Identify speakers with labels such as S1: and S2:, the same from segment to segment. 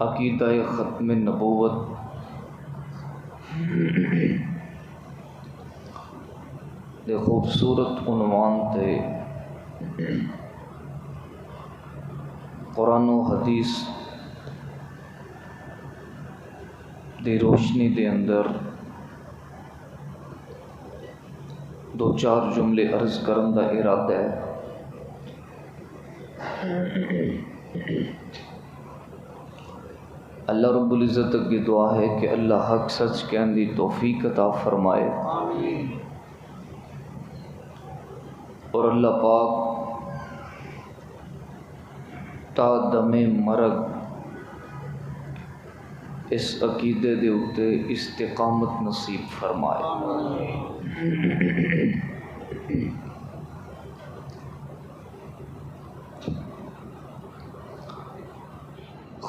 S1: عقیدہ ختم نبوت دے خوبصورت عنوان تے قرآن و حدیث دی روشنی دے اندر دو چار جملے عرض کرن دا ارادہ ہے۔ اللہ رب العزت کی دعا ہے کہ اللہ حق سچ کہن دی توفیق عطا فرمائے، اور اللہ پاک تا دم مرگ اس عقیدے دے اتے استقامت نصیب فرمائے۔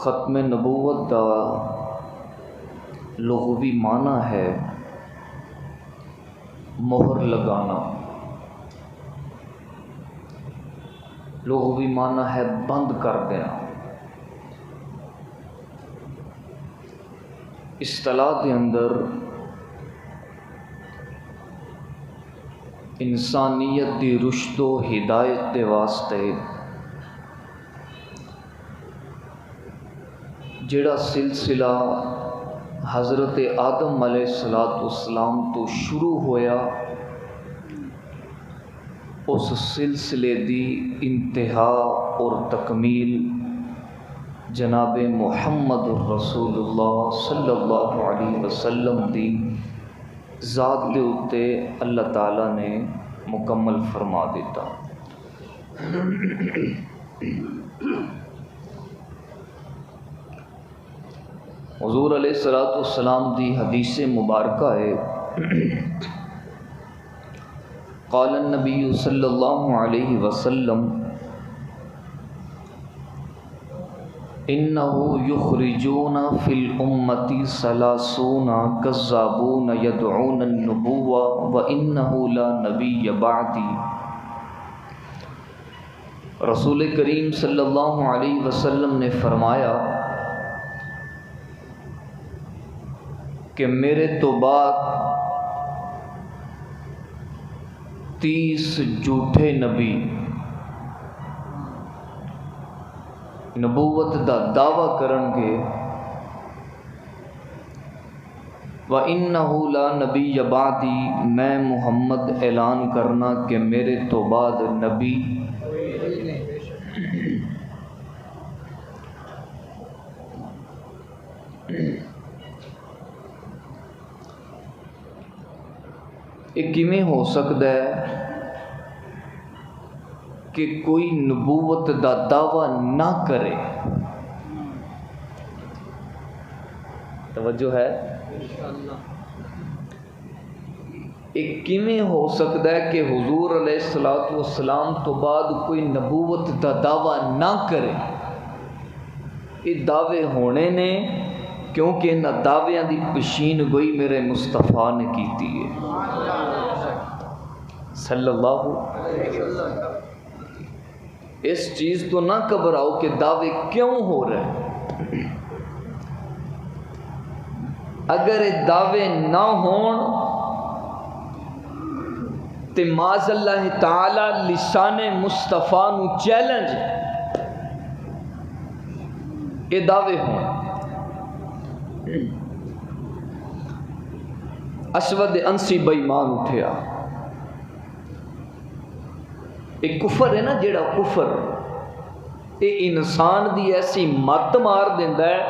S1: ختم نبوت دا لغوی معنی ہے مہر لگانا، لغوی معنی ہے بند کر دینا۔ اصطلاح کے اندر انسانیت دی رشد و ہدایت دے واسطے جڑا سلسلہ حضرت آدم علیہ السلام تو شروع ہویا، اس سلسلے دی انتہا اور تکمیل جناب محمد الرسول اللہ صلی اللہ علیہ وسلم دی ذات دے اتے اللہ تعالیٰ نے مکمل فرما دیتا۔ حضور علیہ السلام دی حدیث مبارکہ ہے، قال النبی صلی اللہ علیہ وسلم انہو یخرجون فی الامت ثلاثون کذابون یدعون النبوہ وانہو لا نبی بعدی۔ رسول کریم صلی اللہ علیہ وسلم نے فرمایا کہ میرے تو بعد 30 جھوٹے نبی نبوت دا دعویٰ کرن گے، وَإِنَّهُ لَا نَبِيَّ بَعْدِي، میں محمد اعلان کرنا کہ میرے تو بعد نبی یہ کیویں ہو سکتا ہے کہ کوئی نبوت دا دعویٰ نہ کرے؟ توجہ ہے؟ یہ کیویں ہو سکتا ہے کہ حضور علیہ السلام تو بعد کوئی نبوت دا دعویٰ نہ کرے؟ یہ دعوے ہونے نے، کیونکہ ان دعویاں دی پشین گوئی میرے مصطفیٰ نے کیتی ہے صلی اللہ علیہ وسلم۔ اس چیز تو نہ گھبراؤ کہ دعوے کیوں ہو رہے ہیں۔ اگر یہ دعوے نہ ہون تو معاذ اللہ تعالی لسان مصطفیٰ نو چیلنج یہ دعوے ہون۔ اسود انسی بے ایمان اٹھیا، ایک کفر ہے نا، جیڑا کفر یہ انسان دی ایسی مت مار دیندا ہے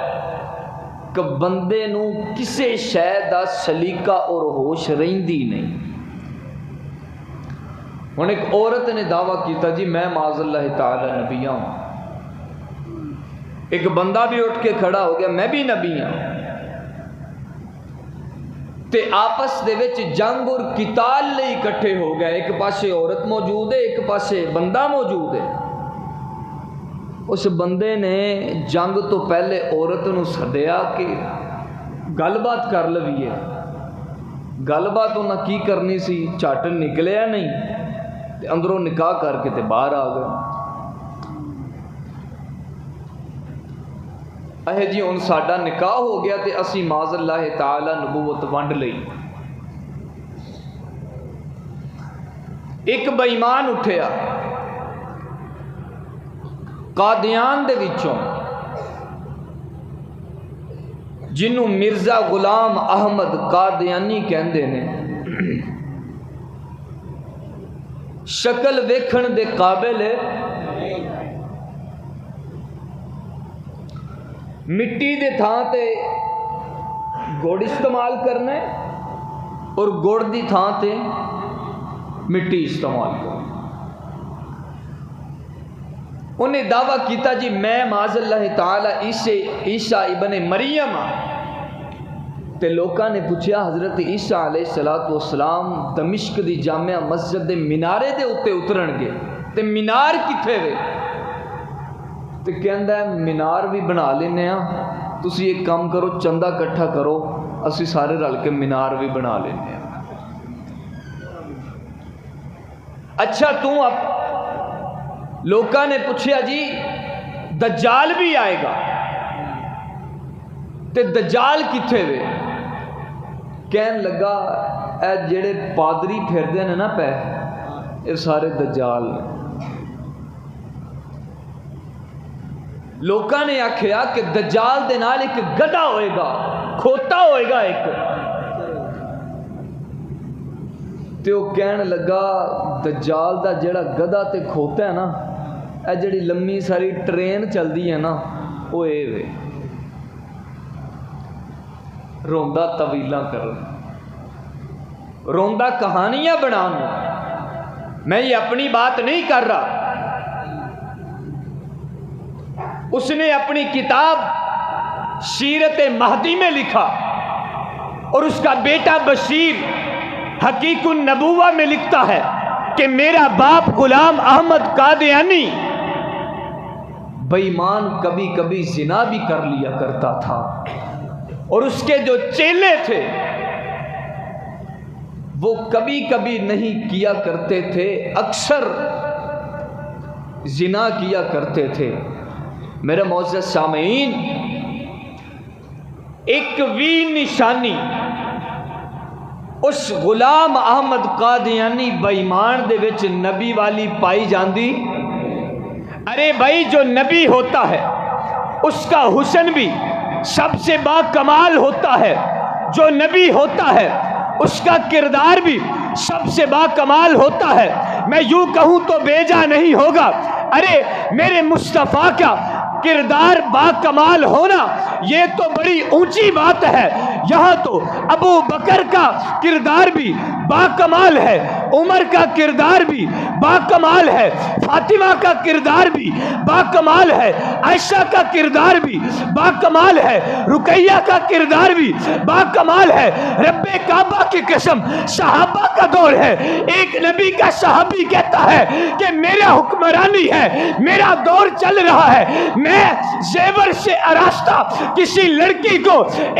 S1: کہ بندے نو کسے شے دا سلیقہ اور ہوش رہندی نہیں۔ ہن ایک عورت نے دعویٰ کیتا جی میں معاذ اللہ تعالی نبی ہوں، ایک بندہ بھی اٹھ کے کھڑا ہو گیا میں بھی نبی ہوں، تے آپس دے وچ جنگ اور قتال لئی اکٹھے ہو گئے، ایک پاسے عورت موجود ہے ایک پاسے بندہ موجود ہے۔ اس بندے نے جنگ تو پہلے عورت نو سدیا کہ گل بات کر لویے، گل بات انہاں کی کرنی سی، جھٹ نکلیا نہیں تے اندروں نکاح کر کے تے باہر آ گئے۔ اے جی ہن ساڈا نکاح ہو گیا تے اسی معاذ اللہ تعالی نبوت ونڈ لئی۔ ایک بے ایمان اٹھیا قادیان دے وچوں جنوں مرزا غلام احمد قادیانی کہندے نے، شکل ویکھن دے قابل ہے، مٹی دے تھان تے گڑ استعمال کرنا ہے اور گڑ دی تھان تے مٹی استعمال کرنا۔ انہیں دعویٰ کیتا جی میں معاذ اللہ تعالی عیسیٰ ابن مریم تے لوکاں نے پوچھیا حضرت عیسیٰ علیہ السلام دمشق دی جامع مسجد دے مینارے دے اتے اترن گے تے مینار کتھے وے؟ تے کہندا ہے مینار بھی بنا لینے ہاں، تسی ایک کام کرو چندہ کٹھا کرو اسی سارے رل کے مینار بھی بنا لینے ہاں۔ اچھا تو اب لوکاں نے پوچھیا جی دجال بھی آئے گا تے دجال کتھے وے؟ کہن لگا اے جڑے پادری پھردے نے نا پہ یہ سارے دجال نے۔ لوکاں نے آکھیا کہ دجال دے نال ایک گدھا ہوئے گا، کھوتا ہوئے گا ایک، تے وہ کہن لگا دجال دا جڑا گدھا تے کھوتا ہے نا، اے جڑی لمبی ساری ٹرین چل دی ہے نا وہ اے وے، روندہ طویلاں کرن، روندہ کہانیاں بنانا۔ میں یہ اپنی بات نہیں کر رہا، اس نے اپنی کتاب سیرت مہدی میں لکھا اور اس کا بیٹا بشیر حقیق النبوہ میں لکھتا ہے کہ میرا باپ غلام احمد قادیانی بے ایمان کبھی کبھی زنا بھی کر لیا کرتا تھا، اور اس کے جو چیلے تھے وہ کبھی کبھی نہیں کیا کرتے تھے، اکثر زنا کیا کرتے تھے۔ میرے معزز سامعین، ایک وی نشانی اس غلام احمد قادیانی بے ایمان دے وچ نبی والی پائی جاندی؟ ارے بھائی جو نبی ہوتا ہے اس کا حسن بھی سب سے با کمال ہوتا ہے، جو نبی ہوتا ہے اس کا کردار بھی سب سے با کمال ہوتا ہے، میں یوں کہوں تو بیجا نہیں ہوگا۔ ارے میرے مصطفیٰ کا کردار با کمال ہونا یہ تو بڑی اونچی بات ہے، یہاں تو ابو بکر کا کردار بھی با کمال ہے، عمر کا کردار بھی با کمال ہے، فاطمہ کا کردار بھی با کمال ہے، عائشہ کا کردار بھی با کمال ہے، رقیہ کا کردار بھی با کمال ہے۔ رب کعبہ کی قسم صحابہ کا دور ہے، ایک نبی کا صحابی کہتا ہے کہ میرا حکمرانی ہے، میرا دور چل رہا ہے، میں زیور سے آراستہ کسی لڑکی کو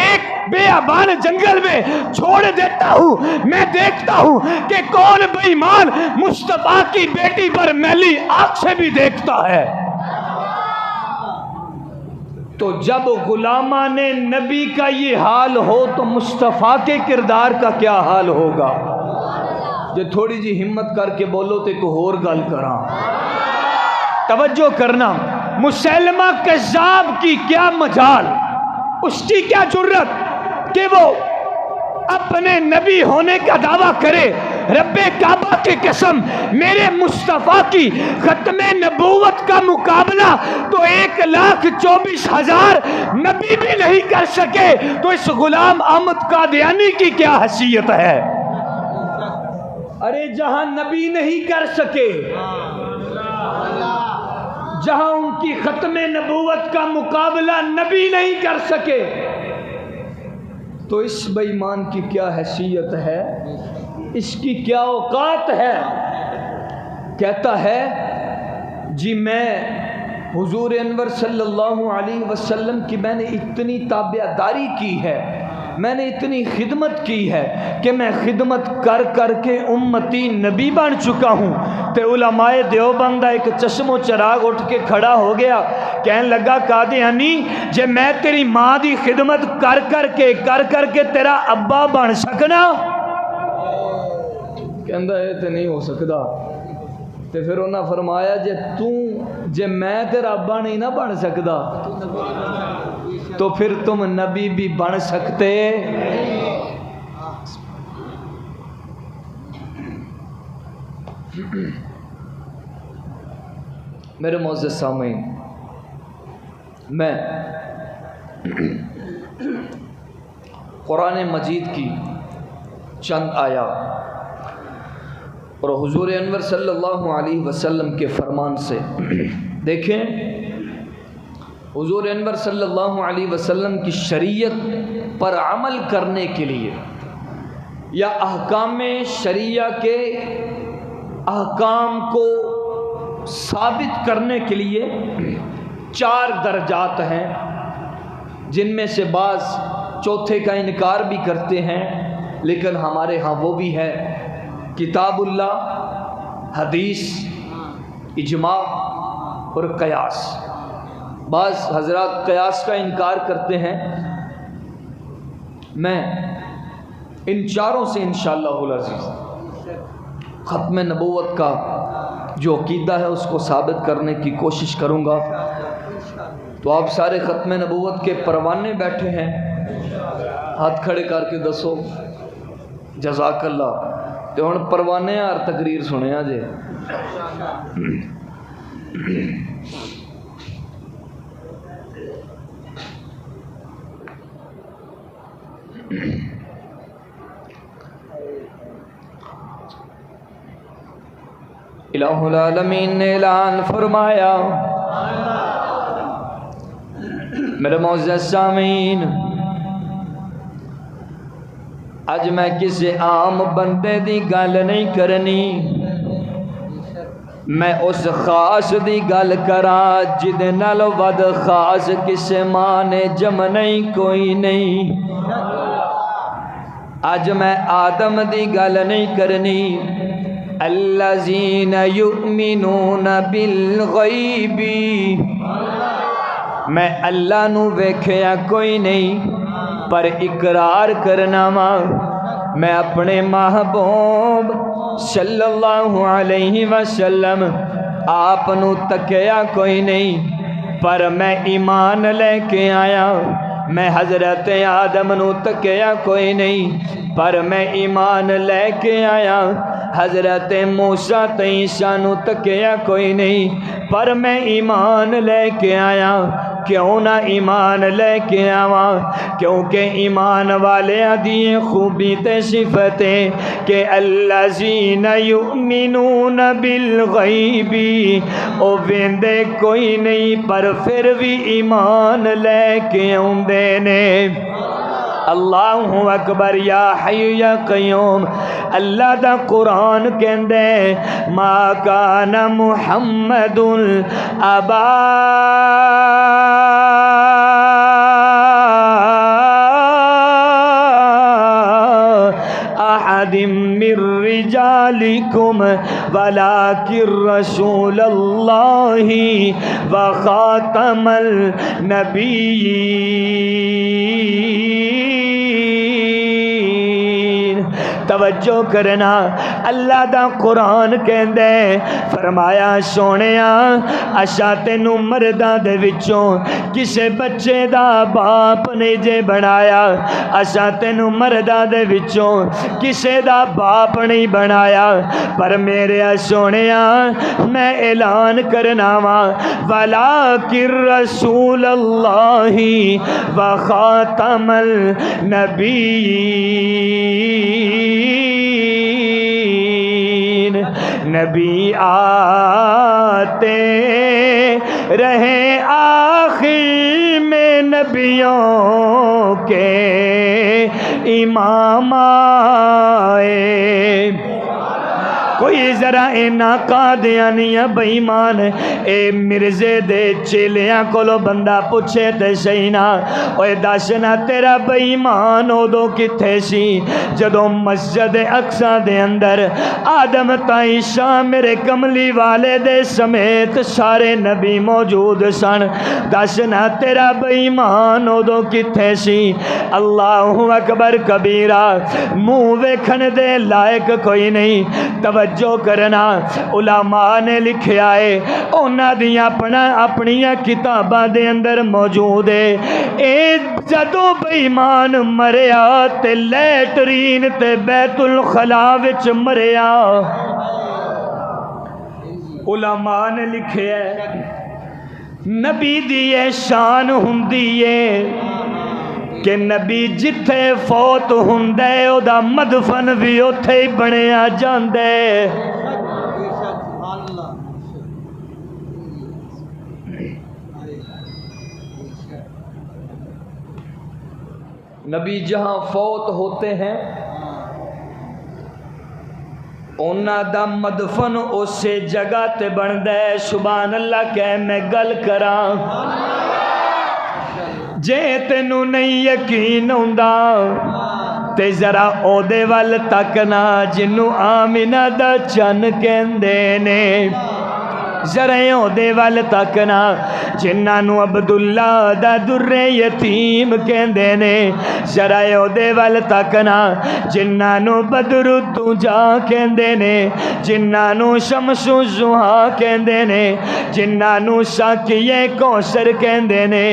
S1: ایک بیابان جنگل میں چھوڑ دیتا ہوں، میں دیکھتا ہوں کہ کون بے ایمان مصطفیٰ کی بیٹی پر میلی آنکھ سے بھی دیکھتا ہے۔ تو جب غلامہ نے نبی کا یہ حال ہو تو مصطفیٰ کے کردار کا کیا حال ہوگا؟ جو تھوڑی جی ہمت کر کے بولو تے کوئی اور گل کراں، توجہ کرنا۔ مسیلمہ کذاب کی کیا مجال، اس کی کیا جرت کہ وہ اپنے نبی ہونے کا دعویٰ کرے۔ رب کعبہ کی قسم میرے مصطفیٰ کی ختم نبوت کا مقابلہ تو 1,24,000 نبی بھی نہیں کر سکے، تو اس غلام احمد قادیانی کی کیا حیثیت ہے؟ ارے جہاں نبی نہیں کر سکے، جہاں ان کی ختم نبوت کا مقابلہ نبی نہیں کر سکے، تو اس بے ایمان کی کیا حیثیت ہے، اس کی کیا اوقات ہے؟ کہتا ہے جی میں حضور انور صلی اللہ علیہ وسلم کی میں نے اتنی تابعداری کی ہے، میں نے اتنی خدمت کی ہے کہ میں خدمت کر کر کے امتی نبی بن چکا ہوں۔ تے علماء دیوبند دا ایک چشم و چراغ اٹھ کے کھڑا ہو گیا، کہنے لگا قادیانی جے میں تیری ماں دی خدمت کر کر کے تیرا ابا بن سکنا، کہندا ہے تے نہیں ہو سکدا۔ تے پھر انہاں فرمایا جے میں تیرا ابا نہیں نہ بن سکدا تو پھر تم نبی بھی بن سکتے۔ میرے معزز سامعین، میں قرآن مجید کی چند آیات اور حضور انور صلی اللہ علیہ وسلم کے فرمان سے دیکھیں، حضور انور صلی اللہ علیہ وسلم کی شریعت پر عمل کرنے کے لیے یا احکام شریعہ کے احکام کو ثابت کرنے کے لیے 4 درجات ہیں، جن میں سے بعض چوتھے کا انکار بھی کرتے ہیں، لیکن ہمارے ہاں وہ بھی ہے، کتاب اللہ، حدیث، اجماع اور قیاس۔ بعض حضرات قیاس کا انکار کرتے ہیں، میں ان چاروں سے انشاءاللہ العزیز ختم نبوت کا جو عقیدہ ہے اس کو ثابت کرنے کی کوشش کروں گا۔ تو آپ سارے ختم نبوت کے پروانے بیٹھے ہیں، ہاتھ کھڑے کر کے دسو جزاک اللہ۔ تو ہن پروانے اور تقریر سنیا جے۔ الہ العالمین نے اعلان فرمایا، میرے معزز سامعین، اج میں کسی عام بندے دی گل نہیں کرنی، میں اس خاص دی گل کراں جدے نال ود خاص کسے ماں نے جمنی کوئی نہیں۔ اج میں آدم دی گل نہیں کرنی، الذین یؤمنون بالغیب، میں اللہ نو ویکھیا کوئی نہیں پر اقرار کرنا وا میں اپنے محبوب صلی اللہ علیہ وسلم آپ نو تکیا کوئی نہیں پر میں ایمان لے کے آیا۔ میں حضرت آدم نو تکیا کوئی نہیں پر میں ایمان لے کے آیا۔ حضرت موسیٰ تے عیسیٰ نو تکیا کوئی نہیں پر میں ایمان لے کے آیا۔ کیوں نہ ایمان لے کے آواں؟ کیونکہ ایمان والے دی خوبی تے صفتیں کہ الذین یؤمنون بالغیب، او ویندے کوئی نہیں پر پھر بھی ایمان لے کے آندے نے۔ اللہ اکبر، یا حی یا قیوم۔ اللہ دا قرآن کہندے ما کان محمد ابا احد من رجالکم ولکن رسول اللہ وخاتم النبیین۔ توجہ کرنا، اللہ دا قرآن کہندے فرمایا سونیا اشا تینو مرداں دے وچوں کسے بچے دا باپ نہیں جے بنایا، اشا تینو مرداں دے وچوں کسے دا باپ نہیں بنایا، پر میرے سونیا میں اعلان کرنا وا ولیکن رسول اللہ وخاتم النبیین۔ نبی آتے رہے آخر میں نبیوں کے امام آئے،
S2: کوئی ذرا اینا قادیانیہ بےمان اے مرزے دے چیلیاں کولو بندہ پوچھے تے سینا اوے دسنا تیرا بےمان ادو کتھے سی جدوں مسجد اقصی دے اندر آدم تا عیسیٰ میرے کملی والے دے سمیت سارے نبی موجود سن دسنا تیرا بےمان ادو کتھے سی اللہ اکبر کبیرہ منہ ویکھن دے لائق کوئی نہیں توجہ کرنا علماء نے لکھیا ہے انہاں دیاں اپنیاں کتاباں دے اندر موجود ہے اے جدوں بےمان مریا تے لیٹرین تے بیت الخلا وچ مریا علماء نے لکھیا ہے نبی دی یہ شان ہوندی ہے کہ نبی جتھے فوت ہوندے او دا مدفن بھی اوتھے ہی بنیا جاندے
S1: نبی جہاں فوت ہوتے ہیں اونا دا مدفن اسے جگہ تے بندے سبحان اللہ کہ میں گل کراں جے تینوں نہیں یقین ہوندا تے ذرا او دے ول تکنا جنوں آمینہ دا چن کہندے نے ذرا او دے ول تکنا جنہاں نو عبداللہ دا در یتیم کہندے نے ذرا او دے ول تکنا جنہاں نو بدر الدجا کہندے نے جنہاں نو شمس الضحیٰ کہندے نے جنہاں نو ساقی کوثر کہندے نے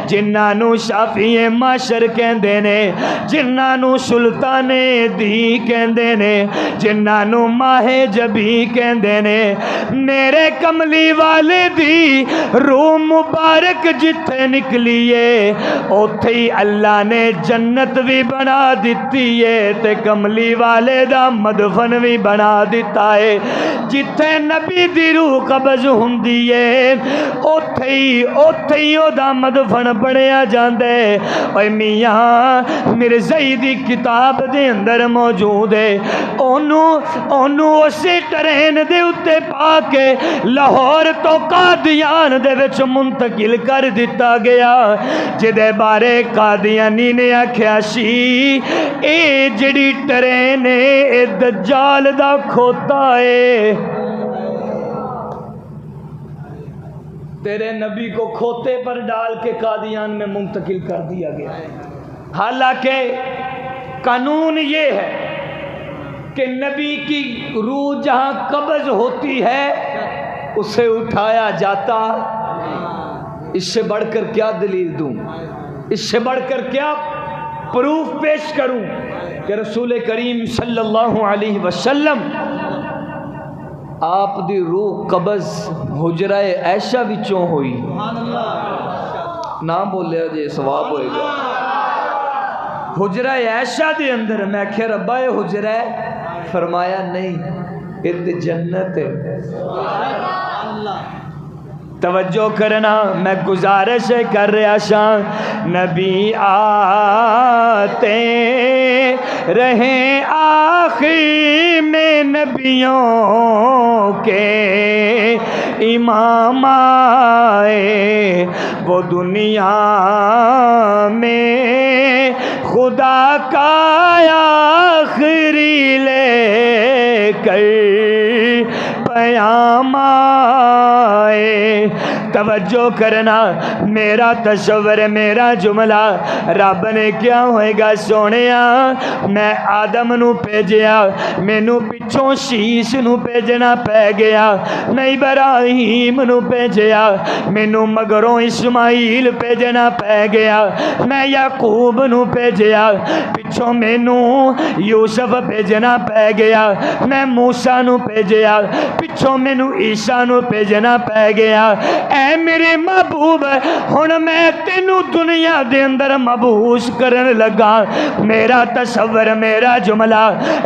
S1: جنہاں نو شافی معشر کہندے نے جنہاں نو سلطان دی کہندے نے جنہاں نو ماہ جبی کہندے نے میرے کملی والے دی روح مبارک جتھے نکلیے اوتھے ہی اللہ نے جنت بھی بنا دیتی ہے تے کملی والے دا مدفن بھی بنا دیتا ہے جتھے نبی دی روح قبض ہوندی ہے اوتھے ہی او دا مدفن بنیا جاندے اے میاں مرزائی دی کتاب دے اندر موجود ہے اونوں اسی ٹرین دے اتے پا کے لاہور تو قادیان دے وچ منتقل کر دیتا گیا جدے بارے قادیانی نے آکھیا سی اے جڑی ٹرین اے دجال دا کھوتا ہے تیرے نبی کو کھوتے پر ڈال کے قادیان میں منتقل کر دیا گیا حالانکہ قانون یہ ہے کہ نبی کی روح جہاں قبض ہوتی ہے اسے اٹھایا جاتا اس سے بڑھ کر کیا دلیل دوں اس سے بڑھ کر کیا پروف پیش کروں کہ رسول کریم صلی اللہ علیہ وسلم آپ دی روح قبض حجرہ عائشہ وچوں ہوئی نہ بولیا جے ثواب ہوئے گا حجرہ عائشہ دے اندر میں کہ ربا یہ حجرہ فرمایا نہیں یہ جنت ہے توجہ کرنا میں گزارش کر رہا شان نبی آتے رہیں آخری میں نبیوں کے امام آئے وہ دنیا میں خدا کا آخری لے کر پیام آئے توجہ کرنا میرا تصور میرا جملہ رب نے کیا ہوئے گا سونیا میں آدم نو بھیجیا مینوں پچھوں شیش نو بھیجنا پہ گیا میں ابراہیم نو بھیجیا مینوں مگروں اسماعیل بھیجنا پہ گیا میں یعقوب نو بھیجیا پچھوں مینوں یوسف بھیجنا پہ گیا میں موسیٰ نو بھیجیا پچھوں مینوں عیسیٰ نو بھیجنا پہ گیا اے میرے محبوب ہن میں تینوں دنیا دے اندر مبعوث کرن لگا میرا تصور میرا جملہ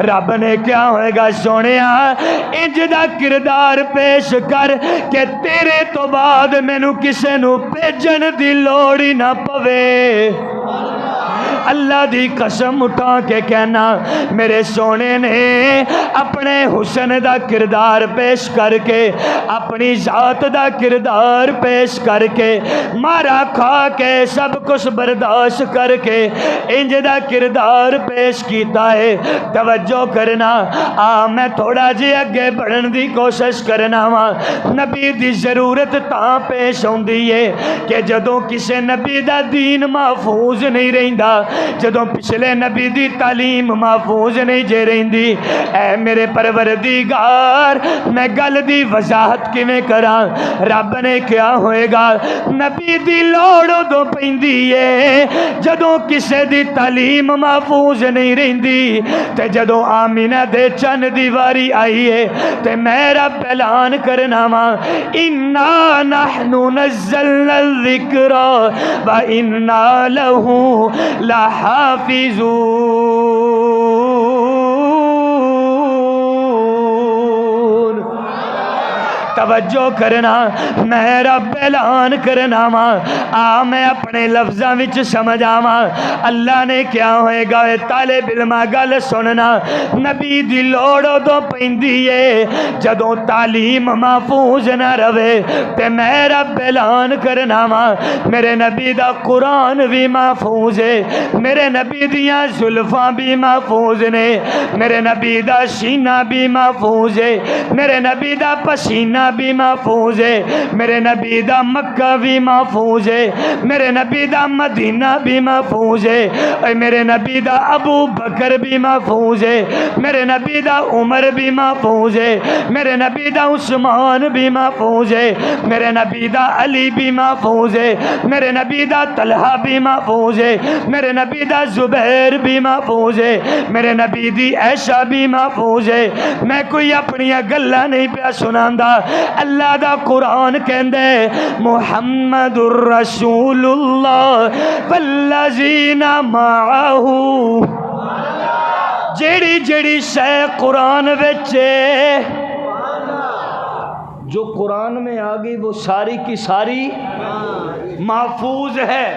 S1: رب نے کیا ہوئے گا سونیا انج دا کردار پیش کر کہ تیرے تو بعد مینوں کسے نو بھیجن دی لوڑ ہی نہ پوے
S2: اللہ دی قسم اٹھا کے کہنا میرے سونے نے اپنے حسن دا کردار پیش کر کے اپنی ذات دا کردار پیش کر کے مارا کھا کے سب کچھ برداشت کر کے انج دا کردار پیش کیتا ہے۔ توجہ کرنا میں تھوڑا جی اگے بڑھن دی کوشش کرنا وا۔ نبی دی ضرورت تاں پیش ہوندی ہے کہ جدوں کسے نبی دا دین محفوظ نہیں رہندا، جدوں پچھلے نبی دی تعلیم محفوظ نہیں جے رہندی، اے میرے پروردگار میں گل دی وضاحت کیویں کراں؟ رب نے کیا ہوئے گا؟ نبی دی لوڑ ادوں پیندی ہے جدوں کسے دی تعلیم محفوظ نہیں رہندی، تے جدوں آمینہ دے چن دی واری آئی ہے تے میں رب اعلان کرنا وا انا نحن نزلنا الذکر وَإِنَّا لَهُ لَحَافِظُونَ۔ توجہ کرنا میں رب اعلان کرنا وا میں اپنے لفظاں وچ سمجھ آواں اللہ نے کیا ہوئے گا۔ طالب علم گل سننا نبی دی لوڑ ادوں پیندی ہے جدوں تعلیم محفوظ نہ رہے تے میں رب اعلان کرنا وا میرے نبی دا قرآن بھی محفوظ ہے، میرے نبی دیاں زلفاں بھی محفوظ نے، میرے نبی دا سینہ بھی محفوظ ہے، میرے نبی دا پسینہ بھی محفوظ ہے، میرے نبی دا مکہ بھی محفوظ ہے، میرے نبی دا مدینہ بھی محفوظ ہے، اے میرے نبی دا ابو بکر بھی محفوظ ہے، میرے نبی دا عمر بھی محفوظ ہے، میرے نبی دا عثمان بھی محفوظ ہے، میرے نبی دا علی بھی محفوظ ہے، میرے نبی دا طلحہ بھی محفوظ ہے، میرے نبی دا زبیر بھی محفوظ ہے، میرے نبی دی عائشہ بھی محفوظ ہے۔ میں کوئی اپنی گلاں نہیں پیا سناندا، اللہ دا قرآن کہندے محمد الرسول اللہ والذین معہ، جیڑی جیڑی شے قرآن وچ جو قرآن میں آ گئی وہ ساری کی ساری محفوظ ہے۔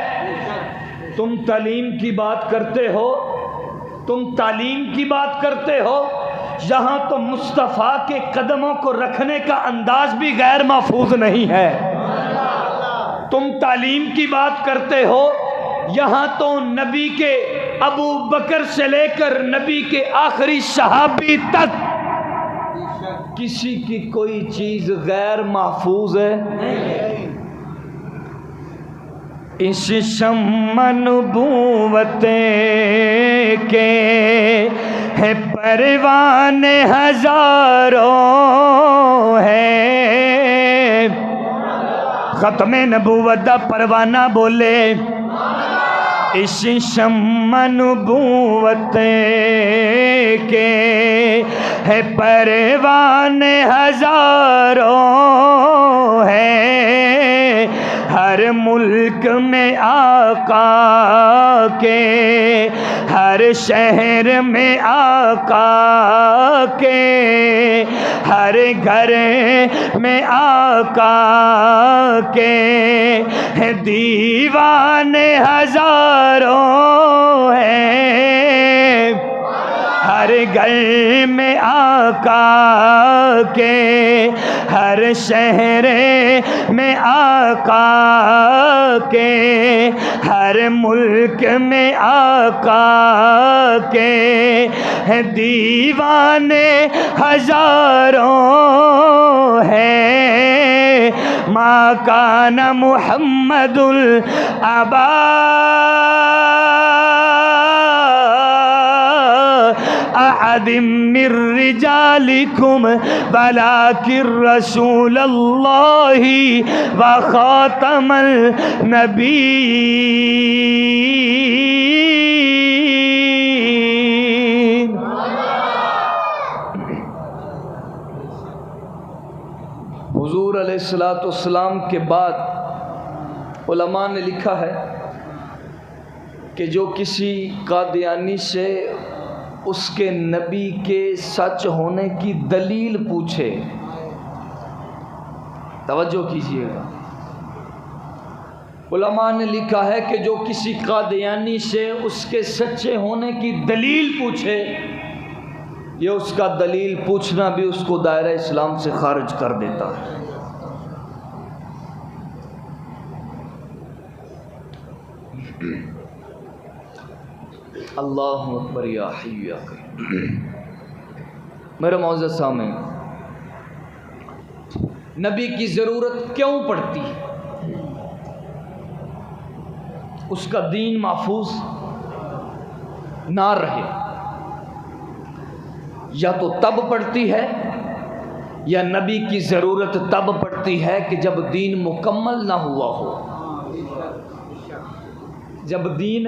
S2: تم تعلیم کی بات کرتے ہو، تم تعلیم کی بات کرتے ہو، یہاں تو مصطفیٰ کے قدموں کو رکھنے کا انداز بھی غیر محفوظ نہیں ہے۔ تم تعلیم کی بات کرتے ہو، یہاں تو نبی کے ابو بکر سے لے کر نبی کے آخری صحابی تک کسی کی کوئی چیز غیر محفوظ ہے؟ اس شمع نبوت کے ہے پروانے ہزاروں ہے، ختم نبوت دا پروانہ بولے اس شمع نبوت کے ہے پروانے ہزاروں ہے، ہر ملک میں آقا کے، ہر شہر میں آقا کے، ہر گھر میں آقا کے دیوانے ہزاروں ہیں، ہر گھر میں آقا کے، ہر شہر میں آقا کے، ہر ملک میں آقا کے دیوانے ہزاروں ہیں۔ ما کان محمد الابا احد من رجالکم ولکن رسول اللہ وخاتم النبیین۔
S1: حضور علیہ السلام کے بعد علماء نے لکھا ہے کہ جو کسی قادیانی سے اس کے نبی کے سچ ہونے کی دلیل پوچھے، توجہ کیجئے گا، علماء نے لکھا ہے کہ جو کسی قادیانی سے اس کے سچے ہونے کی دلیل پوچھے، یہ اس کا دلیل پوچھنا بھی اس کو دائرہ اسلام سے خارج کر دیتا ہے۔ اللہ اکبر یا حی یا قیوم۔ میرے معزز سامعین، نبی کی ضرورت کیوں پڑتی ہے؟ اس کا دین محفوظ نہ رہے، یا تو تب پڑتی ہے یا نبی کی ضرورت تب پڑتی ہے کہ جب دین مکمل نہ ہوا ہو۔ جب دین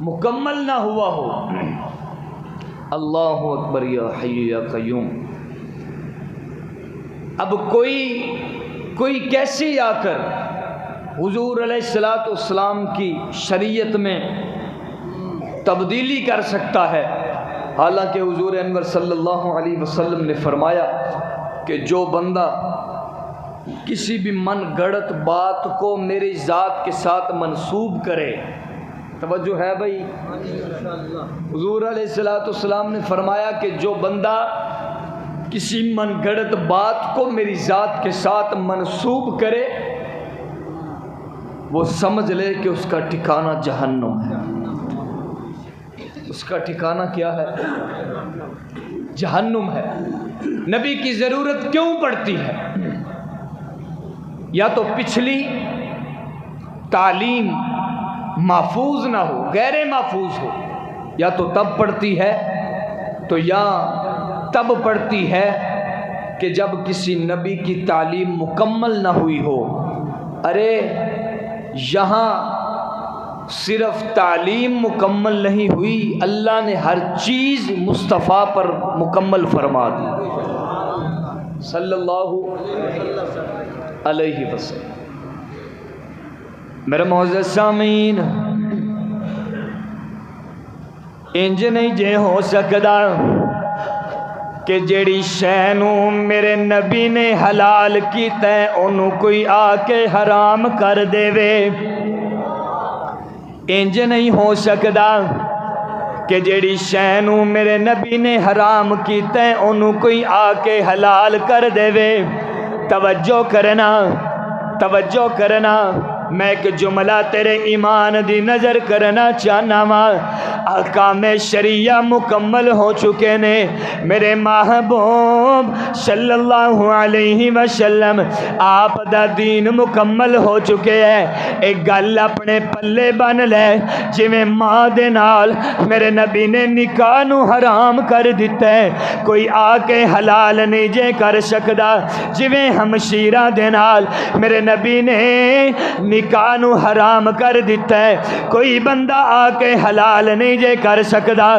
S1: مکمل نہ ہوا ہو۔ اللہ اکبر یا حی یا قیوم۔ اب کوئی کیسے آ کر حضور علیہ الصلوۃ والسلام کی شریعت میں تبدیلی کر سکتا ہے؟ حالانکہ حضور انور صلی اللہ علیہ وسلم نے فرمایا کہ جو بندہ کسی بھی من گڑت بات کو میری ذات کے ساتھ منسوب کرے، توجہ ہے بھائی، حضور علیہ الصلوۃ والسلام نے فرمایا کہ جو بندہ کسی من گڑت بات کو میری ذات کے ساتھ منسوب کرے، وہ سمجھ لے کہ اس کا ٹھکانہ جہنم ہے۔ اس کا ٹھکانہ کیا ہے؟ جہنم ہے۔ نبی کی ضرورت کیوں پڑتی ہے؟ یا تو پچھلی تعلیم محفوظ نہ ہو، غیر محفوظ ہو، یا تو تب پڑتی ہے تو یا تب پڑتی ہے کہ جب کسی نبی کی تعلیم مکمل نہ ہوئی ہو۔ ارے یہاں صرف تعلیم مکمل نہیں ہوئی، اللہ نے ہر چیز مصطفیٰ پر مکمل فرما دی صلی اللہ علیہ وسلم۔ میرے معزز سامعین، انج نہیں جے ہو سکدا کہ جیڑی شے نوں میرے نبی نے حلال کیتا ہے انہوں کوئی آ کے حرام کر دے وے۔ انج نہیں ہو سکدا کہ جیڑی شے نوں میرے نبی نے حرام کیتا ہے انہوں کوئی آ کے حلال کر دے وے۔ توجہ کرنا، میں ایک جملہ تیرے ایمان دی نظر کرنا چاہنا وا۔ احکام شریعہ مکمل ہو چکے نے، میرے محبوب صلی اللہ علیہ وسلم آپ دا دین مکمل ہو چکے ہے۔ ایک گل اپنے پلے بن لے، جویں ماں دے نال میرے نبی نے نکاح نو حرام کر دیتا ہے، کوئی آ کے حلال نہیں جے کر سکدا۔ جویں ہمشیرہ دے نال میرے نبی نے نکاح نو حرام کر دیتا ہے، کوئی بندہ آ کے حلال نہیں جے کر سکدا۔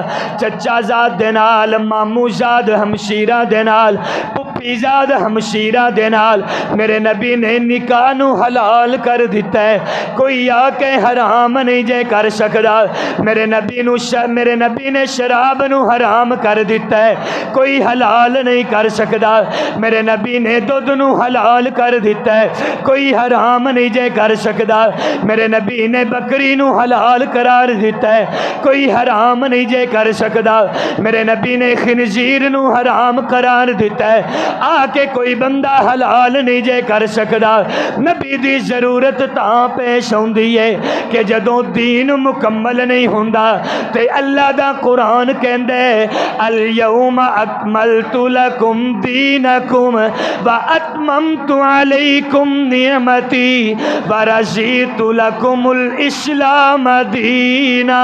S1: چچا زاد دے نال، مامو زاد ہمشیرہ دے نال، پھپھی زاد ہمشیرہ دے نال میرے نبی نے نکاح نو حلال کر دیتا ہے، کوئی آ کے حرام نہیں جے کر سکدا۔ میرے نبی نے شراب نو حرام کر دیتا ہے، کوئی حلال نہیں کر سکدا۔ میرے نبی نے دودھ نو حلال کر دیتا ہے، کوئی حرام نہیں جے کر سکدا۔ میرے نبی نے بکری نو حلال قرار دیتا ہے، کوئی حرام نہیں جے کر سکدا۔ میرے نبی نے خنزیر نو حرام قرار دیتا ہے، آ کے کوئی بندہ حلال نہیں جے کر سکدا۔ نبی دی ضرورت تاں پیش ہوندی ہے کہ جدوں دین مکمل نہیں ہوندا تے اللہ دا قرآن کہندا ہے الیوم اکملت لکم دینکم واتممت علیکم نعمتی ورضیت لکم الاسلام دینا۔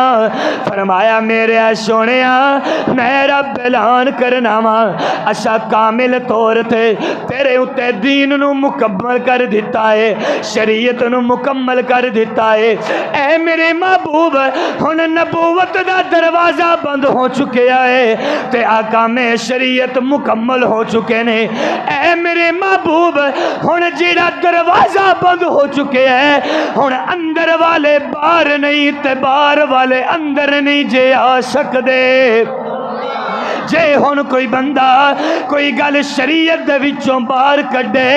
S1: فرمایا میرے سونیا میں رب اعلان کرنا وا، اسا کامل طور تے تیرے اتے دین نو مکمل کر دیتا ہے، شریعت نو مکمل کر دیتا ہے۔ اے میرے محبوب، ہن نبوت دا دروازہ بند ہو چکیا ہے تے احکام شریعت مکمل ہو چکے نے۔ اے میرے محبوب، ہن جیڑا دروازہ بند ہو چکے ہے، ہن اندر والے باہر نہیں تے باہر والے اندر نہیں جے آ سکدے۔
S2: جے ہن کوئی بندہ کوئی گل شریعت دے وچوں باہر کڈے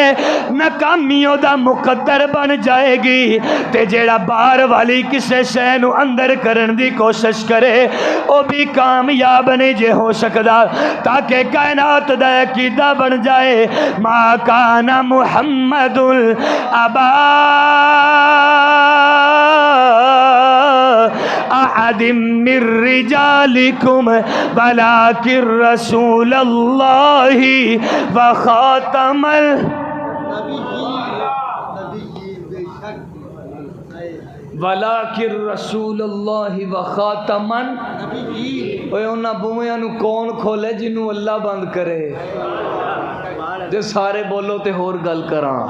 S2: ناکامی او دا مقدر بن جائے گی، تے جیڑا باہر والی کسے شے نو اندر کرن دی کوشش کرے او بھی کامیاب نہیں جے ہو سکدا، تاکہ کائنات دا عقیدہ بن جائے ما کان محمد ابا احد من رجالکم ولکن رسول اللہ وخاتم
S1: ولیکن رسول اللہ وخاتم اوے انہاں بوئیاں نو کون کھولے جنوں اللہ بند کرے؟ جے سارے بولو تے ہور گل کراں،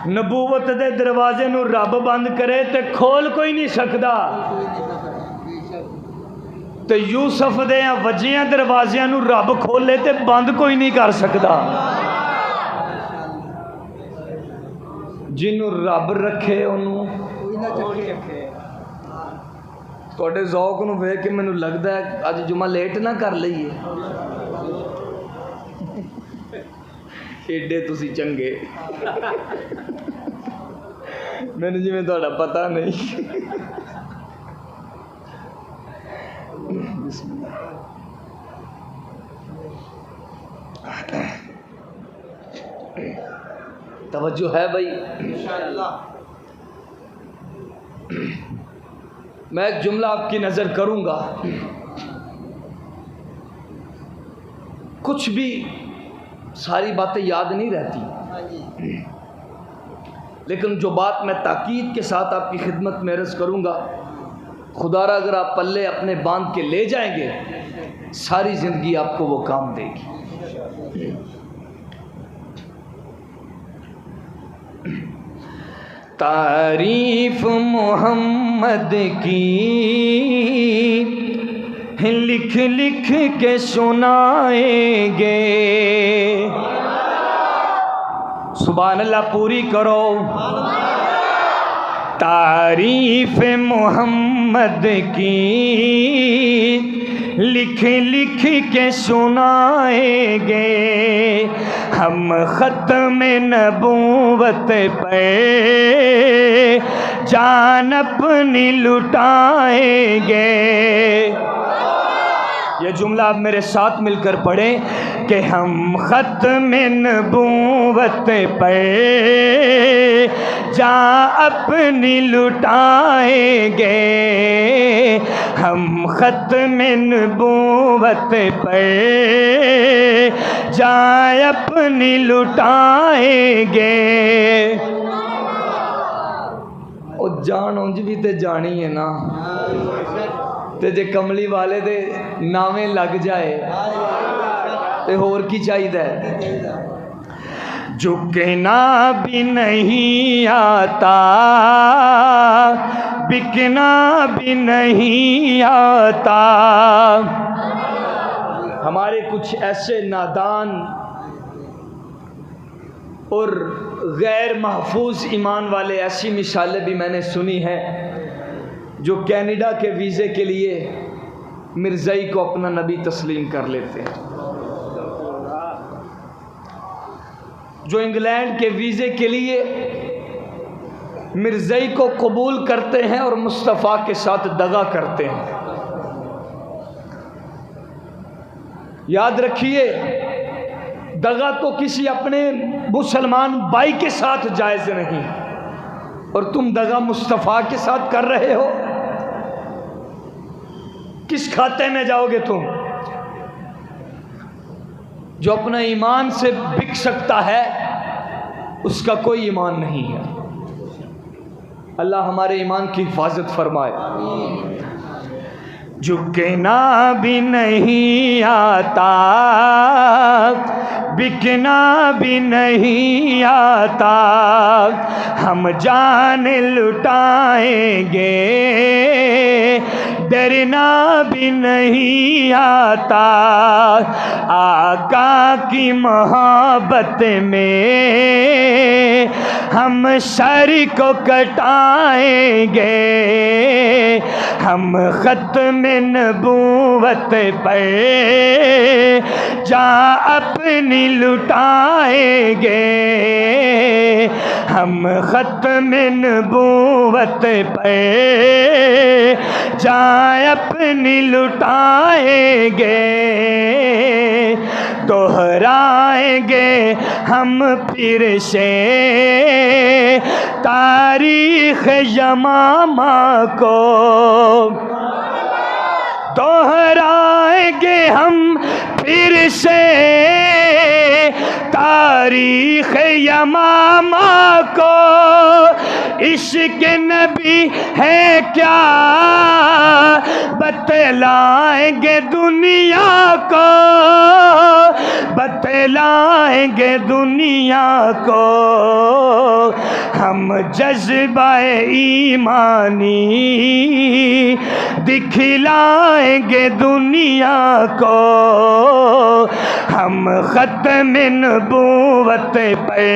S2: نبوت دے دروازے نو رب بند کرے تے کھول کوئی نہیں سکدا، تے یوسف دے وجیاں دروازیاں نو رب کھولے تے بند کوئی نہیں کر سکدا۔
S1: جنوں رب رکھے انہوں تھوڑے ذوق نو ویکھ کے مینوں لگدا ہے اج جمعہ لیٹ نہ کر لئیے، ایڈے تسی چنگے میں جی میں تھوڑا پتہ نہیں۔ بسم اللہ توجہ ہے بھائی، میں ایک جملہ آپ کی نظر کروں گا، کچھ بھی ساری باتیں یاد نہیں رہتی، لیکن جو بات میں تاکید کے ساتھ آپ کی خدمت میں عرض کروں گا، خدا را اگر آپ پلے اپنے باندھ کے لے جائیں گے ساری زندگی آپ کو وہ کام دے گی۔ تعریف محمد کی لکھ لکھ کے سنائیں گے، سبحان اللہ پوری کرو۔ تعریف محمد کی لکھ لکھ کے سنائیں گے، ہم ختم نبوت پہ جان اپنی لٹائیں گے۔ یہ جملہ آپ میرے ساتھ مل کر پڑھیں کہ ہم ختم نبوت پہ جان اپنی لٹائیں گے، ہم ختم نبوت پہ جان اپنی لٹائیں گے۔ او جان اونج بھی تے جانی ہے نا، تے جے کملی والے دے نامے لگ جائے تے ہور کی چاہیے؟
S2: جھکنا بھی نہیں آتا، بکنا بھی نہیں آتا۔
S1: ہمارے کچھ ایسے نادان اور غیر محفوظ ایمان والے ایسی مثالیں بھی میں نے سنی ہیں جو کینیڈا کے ویزے کے لیے مرزائی کو اپنا نبی تسلیم کر لیتے ہیں، جو انگلینڈ کے ویزے کے لیے مرزائی کو قبول کرتے ہیں اور مصطفیٰ کے ساتھ دغا کرتے ہیں۔ یاد رکھیے، دغا تو کسی اپنے مسلمان بھائی کے ساتھ جائز نہیں، اور تم دغا مصطفیٰ کے ساتھ کر رہے ہو، کس کھاتے میں جاؤ گے تم؟ جو اپنا ایمان سے بک سکتا ہے اس کا کوئی ایمان نہیں ہے۔ اللہ ہمارے ایمان کی حفاظت فرمائے۔
S2: جھکنا بھی نہیں آتا، بکنا بھی نہیں آتا، ہم جان لٹائیں گے، ڈرنا بھی نہیں آتا، آقا کی محبت میں ہم سر کو کٹائیں گے، ہم ختم نبوت پر جان اپنی لٹائیں گے، ہم ختم نبوت پر جان اپنی لٹائیں گے، دہرائیں گے ہم پھر سے تاریخ یمامہ کو، دہرائیں گے ہم پھر سے تاریخ یمامہ کو، عشق نبی ہے کیا بتلائیں گے دنیا کو، بتلائیں گے دنیا کو، ہم جذبہ ایمانی دکھلائیں گے دنیا کو، ہم ختم نبوت پہ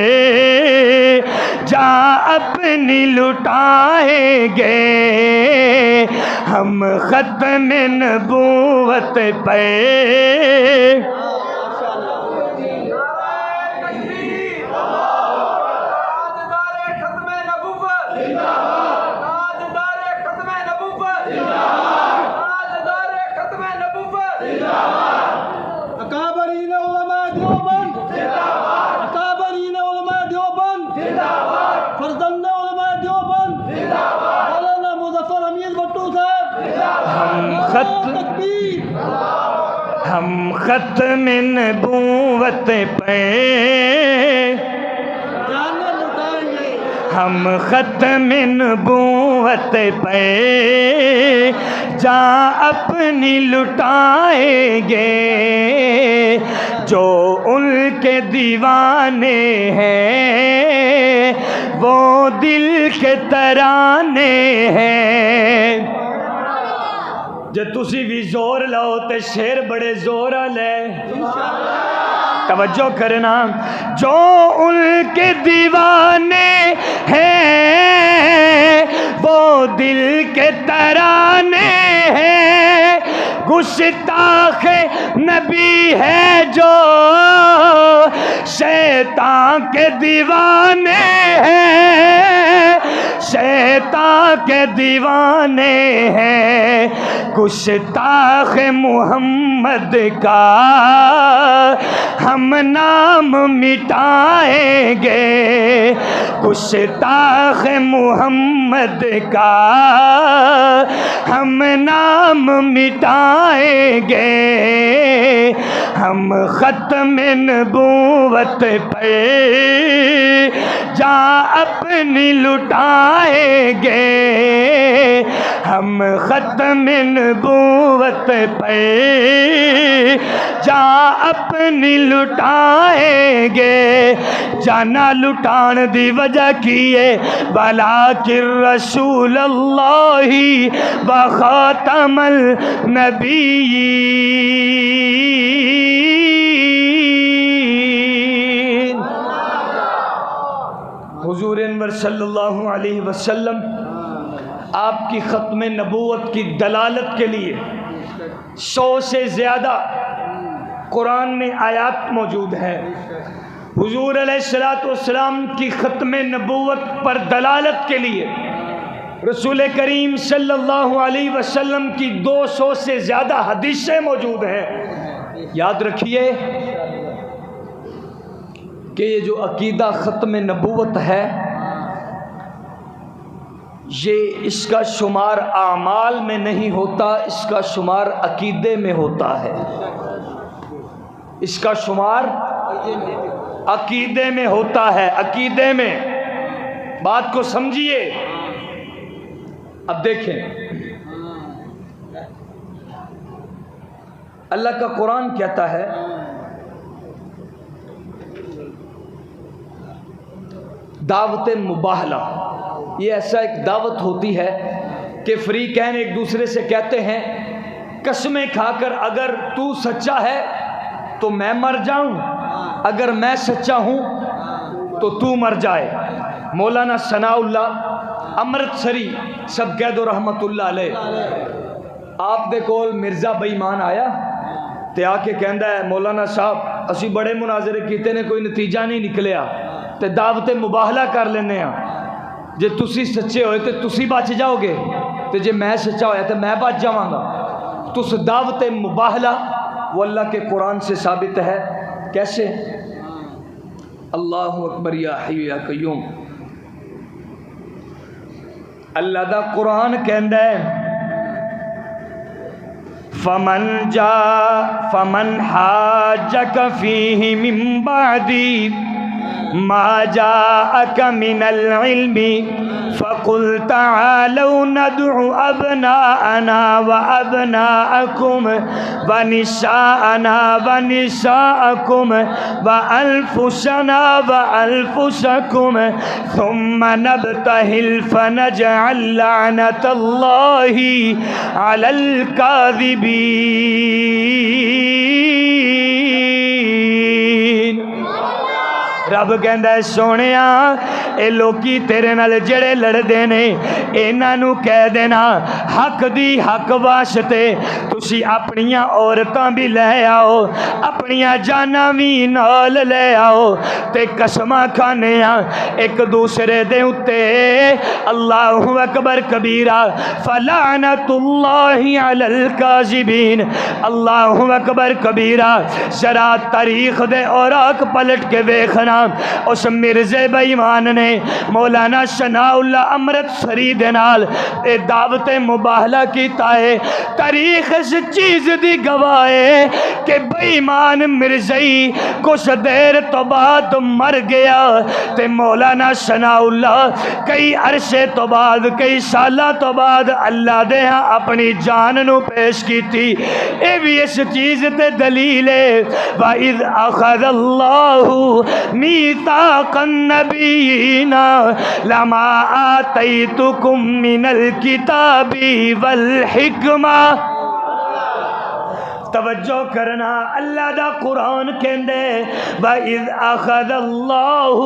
S2: جان اپنی لٹائیں گے، ہم ختم نبوت پہ ہم ختم نبوت پہ ہم ختم نبوت پہ جان اپنی لٹائیں گے، جو ان کے دیوانے ہیں وہ دل کے ترانے ہیں، جے تسی بھی زور لاؤ تے شیر بڑے زور لے، توجہ کرنا، جو ان کے دیوانے ہیں وہ دل کے ترانے ہیں، گستاخ نبی ہے جو شیطان کے دیوانے ہیں، شیطان کے دیوانے ہیں، گستاخ محمد کا ہم نام مٹائیں گے، گستاخ محمد کا ہم نام مٹائیں گے، ہم ختم نبوت پہ جان اپنی لٹائیں گے، ہم ختم نبوت پہ جان اپنی لٹائیں گے، جانا لٹان دی وجہ کیے ولیکن رسول اللہ و خاتم النبیین، حضور انور صلی اللہ علیہ وسلم آپ کی ختم نبوت کی دلالت کے لیے 100 سے زیادہ قرآن میں آیات موجود ہیں، حضور علیہ السلام کی ختم نبوت پر دلالت کے لیے رسول کریم صلی اللہ علیہ وسلم کی 200 سے زیادہ حدیثیں موجود ہیں۔ یاد رکھیے کہ یہ جو عقیدہ ختم نبوت ہے، یہ اس کا شمار اعمال میں نہیں ہوتا، اس کا شمار عقیدے میں ہوتا ہے، اس کا شمار عقیدے میں ہوتا ہے، عقیدے میں، بات کو سمجھیے۔ اب دیکھیں اللہ کا قرآن کہتا ہے دعوت مباہلہ، یہ ایسا ایک دعوت ہوتی ہے کہ فریقین ایک دوسرے سے کہتے ہیں قسمیں کھا کر اگر تو سچا ہے تو میں مر جاؤں، اگر میں سچا ہوں تو تو مر جائے۔ مولانا ثناء اللہ
S1: امرتسری سب کہہ دو رحمت اللہ علیہ، آپ دے کول مرزا بے ایمان آیا تے آ کے کہندا ہے مولانا صاحب اسی بڑے مناظرے کیتے نے کوئی نتیجہ نہیں نکلیا تے دعوت مباہلہ کر لینے ہاں، جے تسی سچے ہوئے تے تسی بچ جاؤ گے تے جے میں سچا ہویا تے میں بچ جاواں گا۔ تس دعوت مباہلہ وہ اللہ کے قرآن سے ثابت ہے، کیسے؟ اللہ اکبر یا حی یا قیوم، اللہ دا قرآن کہندا ہے فمن حاجک فیہ من بعدی ما جاءک من العلم فقل تعالوا ندعو ابناءنا وابناءکم ونساءنا ونساءکم وانفسنا وانفسکم ثم نبتہل فنجعل لعنت اللہ علی الکاذبین۔ رب کہندا ہے سونیا اے لوکی تیرے نال جڑے لڑدے نے انہاں نو کہہ دینا حق دی حق واسطے تسی اپنیاں عورتاں بھی لے آؤ، اپنیاں جاناں بھی نال لے آؤ تے قسماں کھانے ایک دوسرے دے اتے اللہ اکبر کبیرہ فلعنت اللہ علی الکاذبین۔ اللہ اکبر کبیرہ، ذرا تاریخ دے اوراق پلٹ کے ویکھنا اس مرزے بے ایمان نے مولانا ثناء اللہ امرتسری دے نال اے دعوت مباہلہ کیتا ہے۔ تاریخ اس چیز دی گواہ ہے کہ بے ایمان مرزائی کچھ دیر تو بعد مر گیا تے مولانا ثناء اللہ کئی عرصے تو بعد کئی سالہ تو بعد اللہ دے ہاں اپنی جان نو پیش کیتی۔ اے بھی اس چیز تے دلیل ہے وَإِذْ أَخَذَ اللَّهُ مِيثَاقَ النَّبِيِّينَ لَمَا آتَيْتُكُم مِّنَ الْكِتَابِ وَالْحِكْمَةِ۔ توجہ کرنا، اللہ دا قرآن کہندے وَإِذْ أَخَذَ اللَّهُ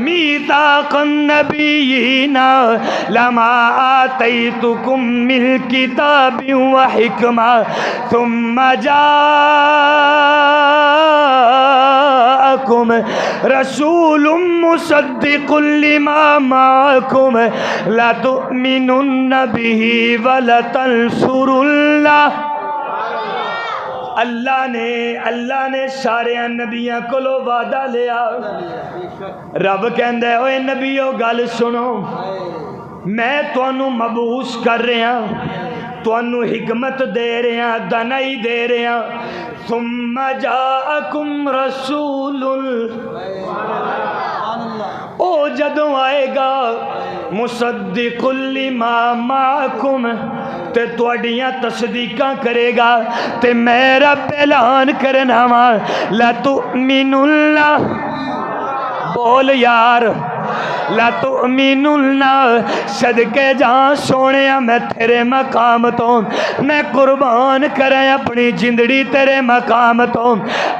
S1: مِيثَاقَ النَّبِيِّينَ لَمَا آتَيْتُكُم مِّنَ الْكِتَابِ وَحِكْمَةٍ ثُمَّ جَاءَكُمْ رَسُولٌ مُصَدِّقٌ لِمَا مَعَكُمْ لَتُؤْمِنُنَّ بِهِ وَلَتَنْصُرُنَّهُ۔ اللہ نے سارے نبیاں کولو وعدہ لیا۔ رب کہندا ہے اوے نبیو گل سنو، میں تانوں مبعوث کر رہا، تانوں حکمت دے رہا، دانائی دے رہا۔ ثم جاءکم رسول، او جدوں آئے گا مصدق لما معکم تے تواڈیاں تصدیقاں کرے گا تے میں رب اعلان کرنا وا لتؤمنن، بول یار لتؤمنن، صدقے جان سونیا میں تیرے مقام تو میں قربان کریں اپنی زندگی تیرے مقام تو۔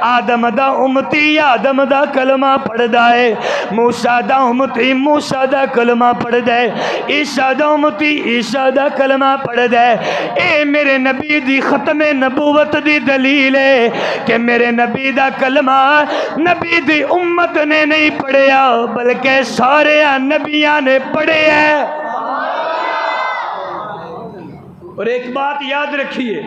S1: آدم دا امتی آدم دا کلمہ پڑھ دائے، موسیٰ دا امتی موسیٰ دا کلمہ پڑھ دے، عیسیٰ دا امتی عیسیٰ دا کلمہ پڑھ دے۔ اے میرے نبی دی ختم نبوت دی دلیل ہے کہ میرے نبی دا کلمہ نبی دی امت نے نہیں پڑھیا بلکہ سارے نبیاں نے پڑھے ہیں۔ اور ایک بات یاد رکھیے،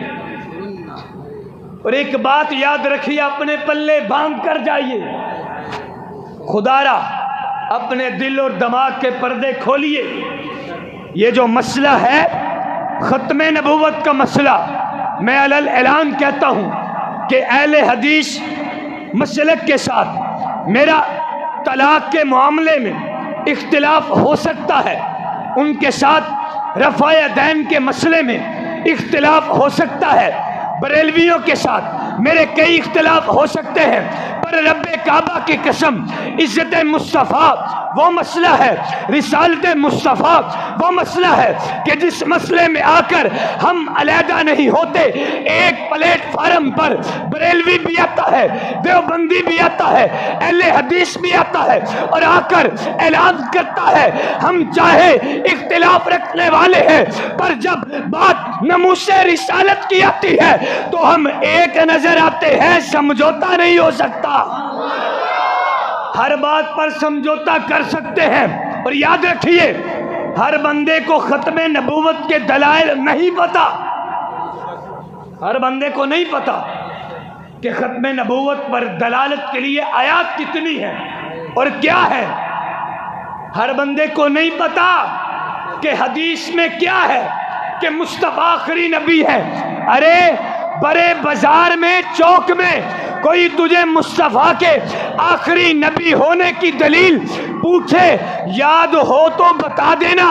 S1: اور ایک بات یاد رکھیے، اپنے پلے باندھ کر جائیے، خدا را اپنے دل اور دماغ کے پردے کھولیے۔ یہ جو مسئلہ ہے ختم نبوت کا مسئلہ، میں علل اعلان کہتا ہوں کہ اہل حدیث مسلک کے ساتھ میرا طلاق کے معاملے میں اختلاف ہو سکتا ہے، ان کے ساتھ رفع دین کے مسئلے میں اختلاف ہو سکتا ہے، بریلویوں کے ساتھ میرے کئی اختلاف ہو سکتے ہیں، پر رب
S2: کعبہ کی قسم، عزت مصطفیٰ وہ مسئلہ ہے، رسالت مصطفیٰ وہ مسئلہ ہے کہ جس مسئلے میں آ کر ہم علیحدہ نہیں ہوتے۔ ایک پلیٹ فارم پر بریلوی بھی آتا ہے، دیوبندی بھی آتا ہے، اہل حدیث بھی آتا ہے، اور آ کر اعلان کرتا ہے ہم چاہے اختلاف رکھنے والے ہیں، پر جب بات ناموس رسالت کی آتی ہے تو ہم ایک نظر آتے ہیں، سمجھوتا نہیں ہو سکتا۔ ہر بات پر سمجھوتا کر سکتے ہیں، اور یاد رکھیے ہر بندے کو ختم نبوت کے دلائل نہیں پتا، ہر بندے کو نہیں پتا کہ ختم نبوت پر دلالت کے لیے آیات کتنی ہے اور کیا ہے۔ ہر بندے کو نہیں پتا کہ حدیث میں کیا ہے کہ مصطفیٰ آخری نبی ہے۔ ارے بڑے بازار میں، چوک میں کوئی تجھے مصطفیٰ کے آخری نبی ہونے کی دلیل پوچھے، یاد ہو تو بتا دینا،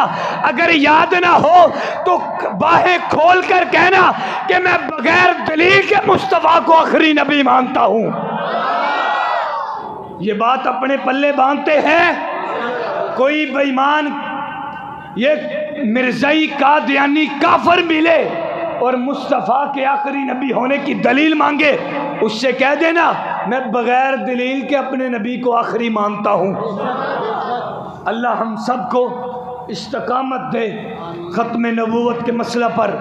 S2: اگر یاد نہ ہو تو باہیں کھول کر کہنا کہ میں بغیر دلیل کے مصطفیٰ کو آخری نبی مانتا ہوں۔ یہ بات اپنے پلے باندھتے ہیں۔ کوئی بے ایمان یہ مرزائی قادیانی کافر ملے اور مصطفیٰ کے آخری نبی ہونے کی دلیل مانگے، اس سے کہہ دینا میں بغیر دلیل کے اپنے نبی کو آخری مانتا ہوں۔ اللہ ہم سب کو استقامت دے ختم نبوت کے مسئلہ پر۔